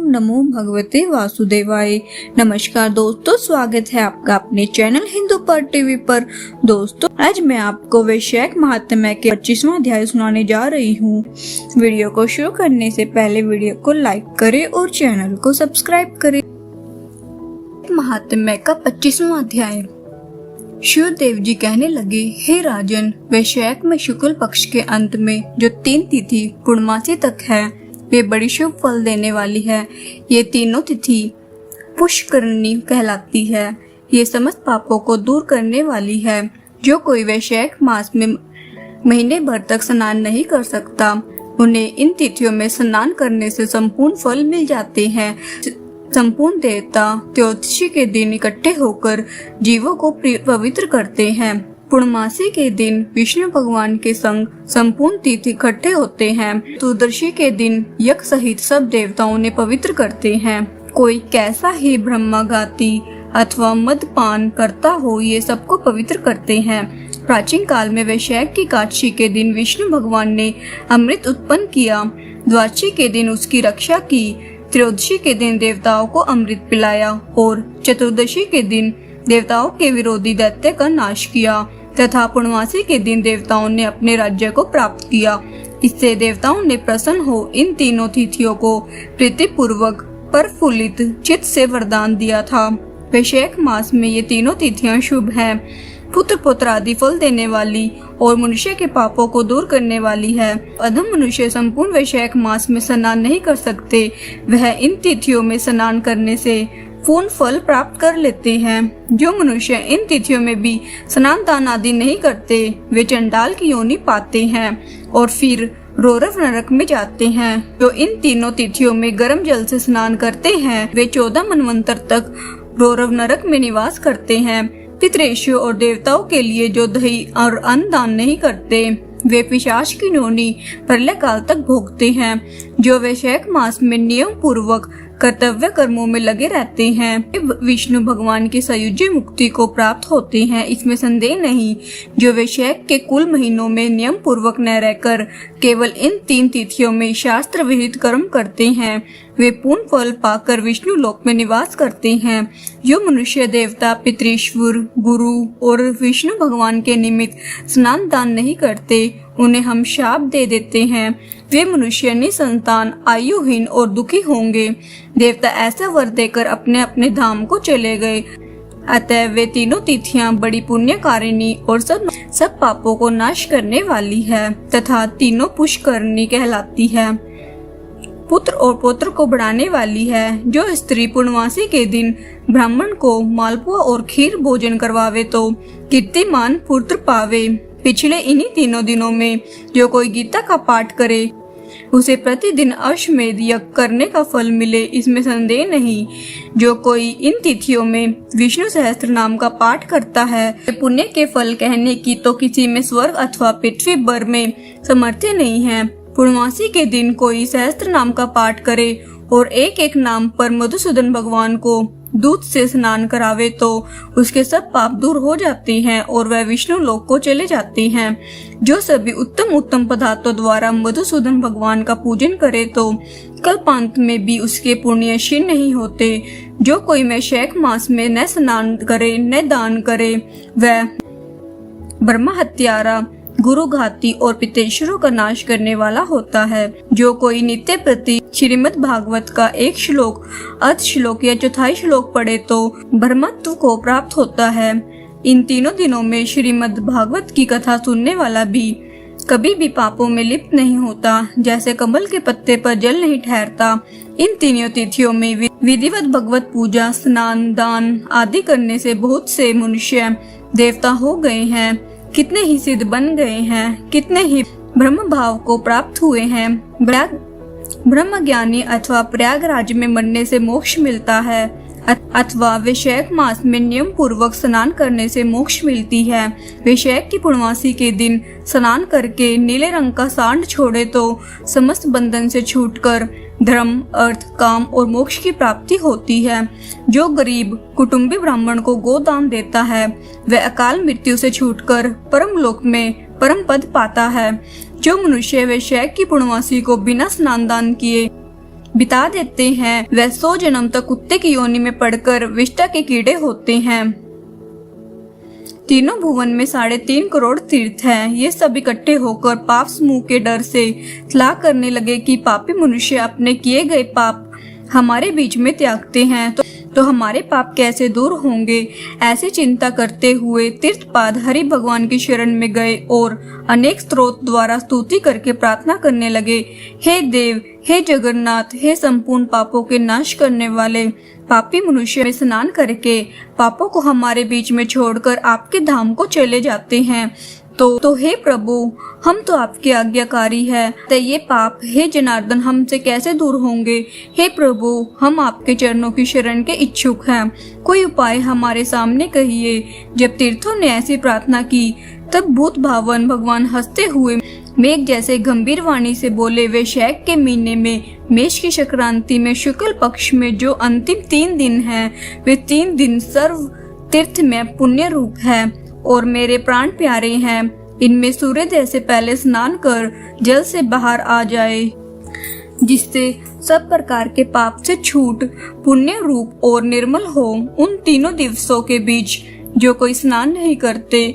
नमो भगवते वासुदेवाय। नमस्कार दोस्तों, स्वागत है आपका अपने चैनल हिंदू पर टीवी पर। दोस्तों, आज मैं आपको वैशाख महात्म्य के 25वां अध्याय सुनाने जा रही हूँ। वीडियो को शुरू करने से पहले वीडियो को लाइक करें और चैनल को सब्सक्राइब करें। महात्म्य का 25वां अध्याय। शिवदेव जी कहने लगे, हे राजन, वैशाख में शुक्ल पक्ष के अंत में जो 3 तिथि पूर्णमासी तक है, वे बड़ी शुभ फल देने वाली है। ये तीनों तिथि पुष्करणी कहलाती है। ये समस्त पापों को दूर करने वाली है। जो कोई वैशाख मास में महीने भर तक स्नान नहीं कर सकता, उन्हें इन तिथियों में स्नान करने से संपूर्ण फल मिल जाते हैं। संपूर्ण देवता त्रयोदशी के दिन इकट्ठे होकर जीवों को पवित्र करते हैं। पूर्णमासी के दिन विष्णु भगवान के संग संपूर्ण तीर्थ इकट्ठे होते हैं। चतुर्दशी के दिन यज्ञ सहित सब देवताओं ने पवित्र करते हैं। कोई कैसा ही ब्रह्मघाती अथवा मदपान करता हो, ये सबको पवित्र करते हैं। प्राचीन काल में वैशाख की एकादशी के दिन विष्णु भगवान ने अमृत उत्पन्न किया। द्वादशी के दिन उसकी रक्षा की। त्रयोदशी के दिन देवताओं को अमृत पिलाया और चतुर्दशी के दिन देवताओं के विरोधी दैत्य का नाश किया तथा पूर्णमासी के दिन देवताओं ने अपने राज्य को प्राप्त किया। इससे देवताओं ने प्रसन्न हो इन तीनों तिथियों को प्रीतिपूर्वक प्रफुल्लित चित्त से वरदान दिया था। वैशाख मास में ये तीनों तिथियां शुभ हैं। पुत्र पुत्र आदि फल देने वाली और मनुष्य के पापों को दूर करने वाली है। अधम मनुष्य संपूर्ण वैशाख मास में स्नान नहीं कर सकते। वह इन तिथियों में स्नान करने से पूर्ण फल प्राप्त कर लेते हैं। जो मनुष्य इन तिथियों में भी स्नान दान आदि नहीं करते, वे चंडाल की योनि पाते हैं और फिर रौरव नरक में जाते हैं। जो इन तीनों तिथियों में गर्म जल से स्नान करते हैं, वे 14 मनवंतर तक रौरव नरक में निवास करते हैं। पितृषु और देवताओं के लिए जो दही और अन्न दान नहीं करते, वे पिशाच की योनि प्रलय काल तक भोगते हैं। जो वैशाख मास में नियम पूर्वक कर्तव्य कर्मों में लगे रहते हैं, विष्णु भगवान की सयुज्य मुक्ति को प्राप्त होते हैं, इसमें संदेह नहीं। जो वैशाख के कुल महीनों में नियम पूर्वक न रहकर केवल इन 3 तिथियों में शास्त्र विहित कर्म करते हैं, वे पूर्ण फल पाकर विष्णु लोक में निवास करते हैं। जो मनुष्य देवता पितृश्वर गुरु और विष्णु भगवान के निमित्त स्नान दान नहीं करते, उन्हें हम शाप दे देते हैं। वे मनुष्य निसंतान, आयुहीन और दुखी होंगे। देवता ऐसा वर देकर अपने अपने धाम को चले गए। अतः वे तीनों तिथियां बड़ी पुण्यकारिणी और सब पापों को नाश करने वाली है तथा तीनों पुष्करणी कहलाती है। पुत्र और पौत्र को बढ़ाने वाली है। जो स्त्री पूर्णमासी के दिन ब्राह्मण को मालपुआ और खीर भोजन करवावे तो कीर्तिमान पुत्र पावे। पिछले इन्हीं तीनों दिनों में जो कोई गीता का पाठ करे, उसे प्रतिदिन अश्वमेध यज्ञ करने का फल मिले, इसमें संदेह नहीं। जो कोई इन तिथियों में विष्णु सहस्त्र नाम का पाठ करता है, पुण्य के फल कहने की तो किसी में स्वर्ग अथवा पृथ्वी भर में सामर्थ्य नहीं है। पूर्णमासी के दिन कोई सहस्त्र नाम का पाठ करे और एक एक नाम पर मधुसूदन भगवान को दूध से स्नान करावे तो उसके सब पाप दूर हो जाते हैं और वह विष्णु लोक को चले जाते हैं। जो सभी उत्तम उत्तम पदार्थों द्वारा मधुसूदन भगवान का पूजन करे तो कल्पांत में भी उसके पुण्य क्षीण नहीं होते। जो कोई वैशाख मास में न स्नान करे न दान करे, वह ब्रह्म हत्यारा, गुरुघाती और पितेश्वरों का नाश करने वाला होता है। जो कोई नित्य प्रति श्रीमद् भागवत का 1 श्लोक, अर्ध श्लोक या चौथाई श्लोक पढ़े तो ब्रह्मत्व को प्राप्त होता है। इन तीनों दिनों में श्रीमद् भागवत की कथा सुनने वाला भी कभी भी पापों में लिप्त नहीं होता। जैसे कमल के पत्ते पर जल नहीं ठहरता, इन तीनों तिथियों में विधिवत भगवत पूजा, स्नान दान आदि करने से बहुत से मनुष्य देवता हो गए हैं। कितने ही सिद्ध बन गए हैं, कितने ही ब्रह्म भाव को प्राप्त हुए हैं। ब्रह्म ज्ञानी अथवा प्रयागराज में मरने से मोक्ष मिलता है अथवा वैशाख मास में नियम पूर्वक स्नान करने से मोक्ष मिलती है। वैशाख की पूर्णमासी के दिन स्नान करके नीले रंग का सांड छोड़े तो समस्त बंधन से छूटकर धर्म, अर्थ, काम और मोक्ष की प्राप्ति होती है। जो गरीब कुटुंबी ब्राह्मण को गोदान देता है, वह अकाल मृत्यु से छूटकर परम लोक में परम पद पाता है। जो मनुष्य वैशाख की पूर्णमासी को बिना स्नान दान किए बिता देते हैं वह 100 जन्म तक कुत्ते की योनि में पड़कर विष्ठा के कीड़े होते हैं। तीनों भुवन में 3.5 करोड़ तीर्थ हैं। ये सब इकट्ठे होकर पाप समूह के डर से सलाह करने लगे कि पापी मनुष्य अपने किए गए पाप हमारे बीच में त्यागते हैं तो हमारे पाप कैसे दूर होंगे। ऐसी चिंता करते हुए तीर्थपाद हरि भगवान की शरण में गए और अनेक स्त्रोत द्वारा स्तुति करके प्रार्थना करने लगे। हे देव, हे जगन्नाथ, हे संपूर्ण पापों के नाश करने वाले, पापी मनुष्य में स्नान करके पापों को हमारे बीच में छोड़कर आपके धाम को चले जाते हैं। तो हे प्रभु, हम तो आपके आज्ञाकारी हैं, तो ये पाप हे जनार्दन हमसे कैसे दूर होंगे। हे प्रभु, हम आपके चरणों की शरण के इच्छुक हैं, कोई उपाय हमारे सामने कहिए। जब तीर्थों ने ऐसी प्रार्थना की तब भूत भावन भगवान हंसते हुए मेघ जैसे गंभीर वाणी से बोले, वैशाख के महीने में मेष की संक्रांति में शुक्ल पक्ष में जो अंतिम 3 दिन हैं, वे 3 दिन सर्व तीर्थ में पुण्य रूप है और मेरे प्राण प्यारे हैं। इनमें सूर्योदय से पहले स्नान कर जल से बाहर आ जाए, जिससे सब प्रकार के पाप से छूट पुण्य रूप और निर्मल हो। उन तीनों दिवसों के बीच जो कोई स्नान नहीं करते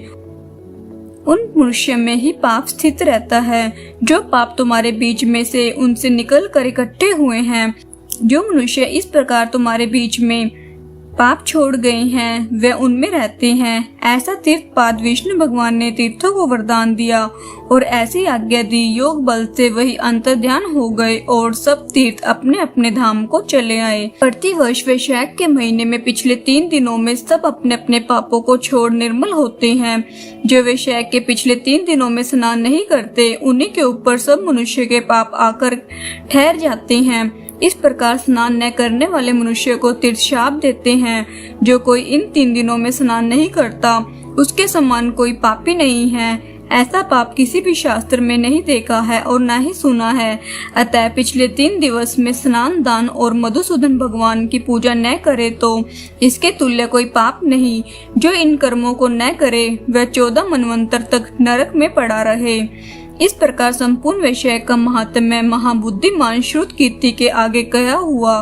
उन मनुष्य में ही पाप स्थित रहता है। जो पाप तुम्हारे बीच में से उनसे निकल कर इकट्ठे हुए हैं, जो मनुष्य इस प्रकार तुम्हारे बीच में पाप छोड़ गए हैं, वे उनमें रहते हैं। ऐसा तीर्थपाद विष्णु भगवान ने तीर्थों को वरदान दिया और ऐसी आज्ञा दी। योग बल से वही अंतर्ध्यान हो गए और सब तीर्थ अपने अपने धाम को चले आए। प्रतिवर्ष वैशाख के महीने में पिछले 3 दिनों में सब अपने अपने पापों को छोड़ निर्मल होते हैं। जो वैशाख के पिछले 3 दिनों में स्नान नहीं करते, उन्हीं के ऊपर सब मनुष्य के पाप आकर ठहर जाते हैं। इस प्रकार स्नान न करने वाले मनुष्य को तीर्थ शाप देते हैं। जो कोई इन 3 दिनों में स्नान नहीं करता, उसके समान कोई पापी नहीं है। ऐसा पाप किसी भी शास्त्र में नहीं देखा है और न ही सुना है। अतः पिछले 3 दिवस में स्नान, दान और मधुसूदन भगवान की पूजा न करे तो इसके तुल्य कोई पाप नहीं। जो इन कर्मों को न करे वह 14 मनवंतर तक नरक में पड़ा रहे। इस प्रकार संपूर्ण वैशाख का महात्म्य महाबुद्धिमान श्रुत कीर्ति के आगे कहा हुआ।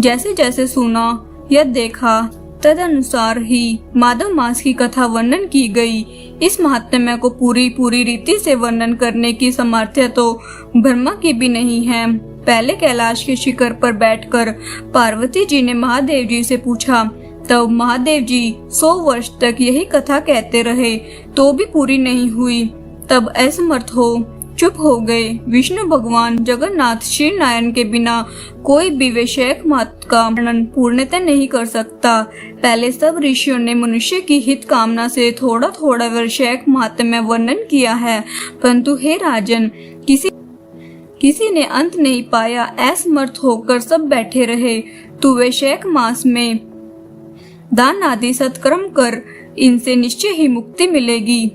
जैसे जैसे सुना या देखा तदनुसार ही माधव मास की कथा वर्णन की गई। इस महात्म्य को पूरी रीति से वर्णन करने की सामर्थ्य तो ब्रह्मा की भी नहीं है। पहले कैलाश के शिखर पर बैठकर पार्वती जी ने महादेव जी से पूछा, तब महादेव जी 100 वर्ष तक यही कथा कहते रहे तो भी पूरी नहीं हुई। तब असमर्थ हो चुप हो गए। विष्णु भगवान जगन्नाथ श्री नारायण के बिना कोई भी वैशाख मास का वर्णन पूर्णतः नहीं कर सकता। पहले सब ऋषियों ने मनुष्य की हित कामना से थोड़ा थोड़ा वैशाख माहात्म्य वर्णन किया है, परंतु हे राजन, किसी ने अंत नहीं पाया। असमर्थ होकर सब बैठे रहे। तू वैशाख मास में दान आदि सत्कर्म कर, इनसे निश्चय ही मुक्ति मिलेगी।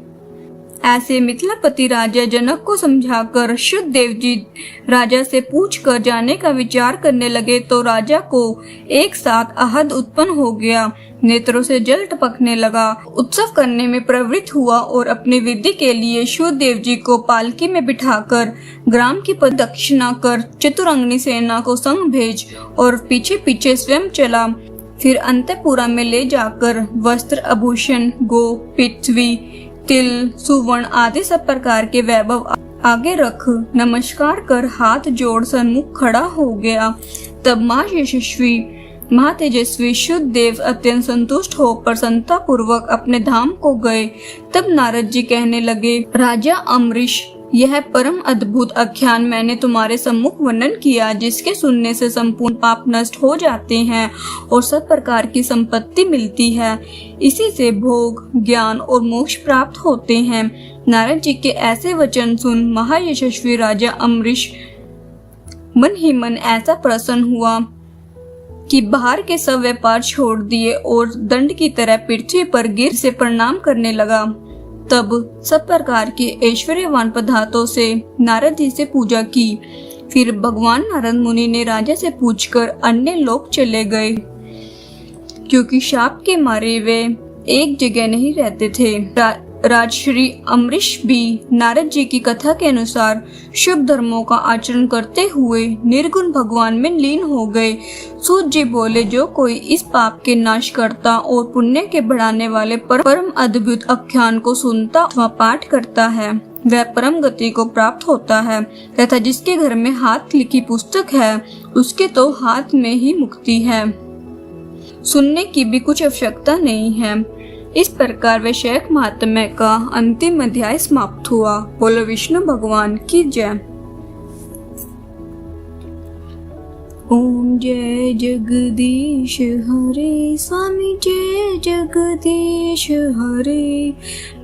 ऐसे मिथिलापति राजा जनक को समझाकर शुद्धदेव जी राजा से पूछकर जाने का विचार करने लगे तो राजा को एक साथ आहत उत्पन्न हो गया। नेत्रों से जल टपकने लगा। उत्सव करने में प्रवृत्त हुआ और अपनी विधि के लिए शुद्धदेव जी को पालकी में बिठाकर ग्राम की प्रदक्षिणा कर चतुरंगनी सेना को संग भेज और पीछे पीछे स्वयं चला। फिर अंतपुरा में ले जाकर वस्त्र, आभूषण, गो, पृथ्वी, तिल, सुवर्ण आदि सब प्रकार के वैभव आगे रख नमस्कार कर हाथ जोड़ सन्मुख खड़ा हो गया। तब महायशस्वी महातेजस्वी शुद्ध देव अत्यंत संतुष्ट हो प्रसन्नता पूर्वक अपने धाम को गए। तब नारद जी कहने लगे, राजा अम्बरीश, यह परम अद्भुत आख्यान मैंने तुम्हारे सम्मुख वर्णन किया, जिसके सुनने से संपूर्ण पाप नष्ट हो जाते हैं और सब प्रकार की संपत्ति मिलती है। इसी से भोग, ज्ञान और मोक्ष प्राप्त होते हैं। नारद जी के ऐसे वचन सुन महायशस्वी राजा अम्बरीश मन ही मन ऐसा प्रसन्न हुआ कि बाहर के सब व्यापार छोड़ दिए और दंड की तरह पृथ्वी पर गिर से प्रणाम करने लगा। तब सब प्रकार के ऐश्वर्यवान पदार्थों से नारद जी से पूजा की। फिर भगवान नारद मुनि ने राजा से पूछकर अन्य लोक चले गए, क्योंकि शाप के मारे वे एक जगह नहीं रहते थे। राजश्री अम्बरीश भी नारद जी की कथा के अनुसार शुभ धर्मों का आचरण करते हुए निर्गुण भगवान में लीन हो गए। सूत जी बोले, जो कोई इस पाप के नाश करता और पुण्य के बढ़ाने वाले परम अद्भुत आख्यान को सुनता व पाठ करता है वह परम गति को प्राप्त होता है, तथा जिसके घर में हाथ लिखी पुस्तक है उसके तो हाथ में ही मुक्ति है, सुनने की भी कुछ आवश्यकता नहीं है। इस प्रकार वैशाख महात्म्य का अंतिम अध्याय समाप्त हुआ। बोलो विष्णु भगवान की जय। ओम जय जगदीश हरे, स्वामी जय जगदीश हरे।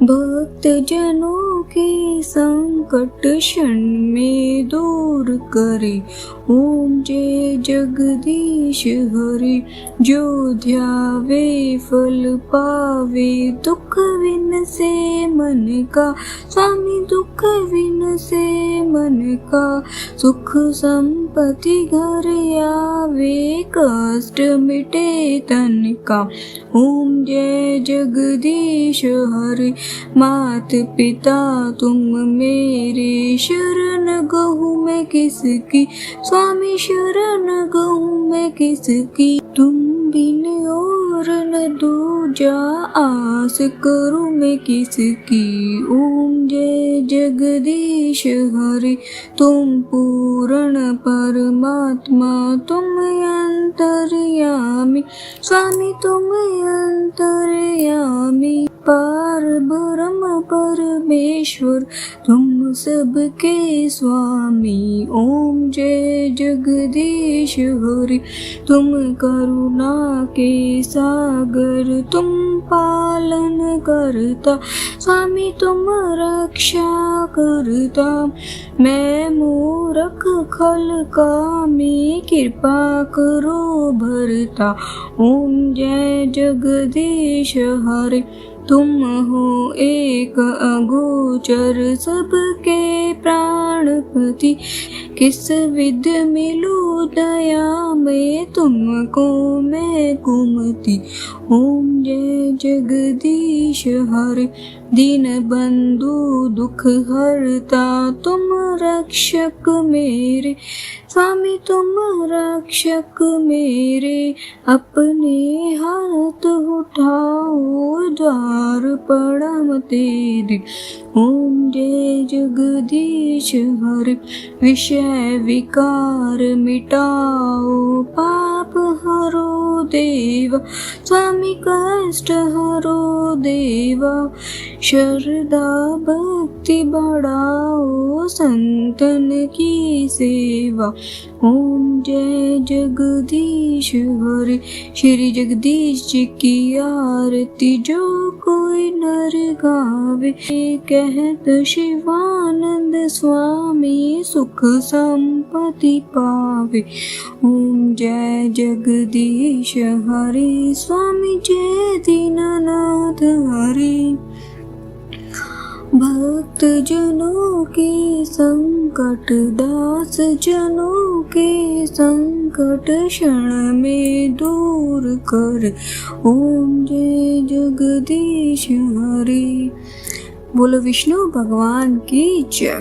भक्त जनों के संकट क्षण में दूर करे। ओम जय जगदीश हरे, जो ध्यावे फल पावे। दुख विन से मन का, स्वामी दुख विन से मन का। सुख संपत्ति घर आवे, कष्ट मिटे तन का। ओम जय जगदीश हरे, मात पिता तुम मेरे। शरण गहूँ मैं किसकी, स्वामी शरण गहूँ मैं किसकी। तुम बिन और न दूजा, आस करूँ मैं किसकी। ओम जय जगदीश हरे, तुम पूर्ण परमात्मा। तुम अंतर्यामी, स्वामी तुम अंतर्यामी। पार ब्रह्म परमेश्वर, तुम सबके स्वामी। ओम जय जगदीश हरे, तुम करुणा के सागर। तुम पालन करता, स्वामी तुम रक्षा करता। मैं मूर्ख खल कामी, कृपा करो भरता। ओम जय जगदीश हरे, तुम हो एक अगोचर, सबके प्राणपति। किस विध मिलूं दया में, तुमको मैं कुमति। ओम जय जगदीश हरे, दीन बंधु दुख हरता। तुम रक्षक मेरे, स्वामी तुम रक्षक मेरे। अपने हाथ उठाओ, द्वार पड़ा तेरे। ओम जय जगदीश हरे, विषय विकार मिटाओ। पाप हरो देवा, स्वामी कष्ट हरो देवा। श्रद्धा भक्ति बढ़ाओ, संतन की सेवा। ओम जय जगदीश हरे, श्री जगदीश जी की आरती जो कोई नर गावे। कहत शिवानंद स्वामी, सुख संपत्ति पावे। ओम जय जगदीश हरे, स्वामी जय दीननाथ हरे। भक्त जनों के संकट, दास जनों के संकट क्षण में दूर कर। ओम जय जगदीश हरे। बोलो विष्णु भगवान की जय।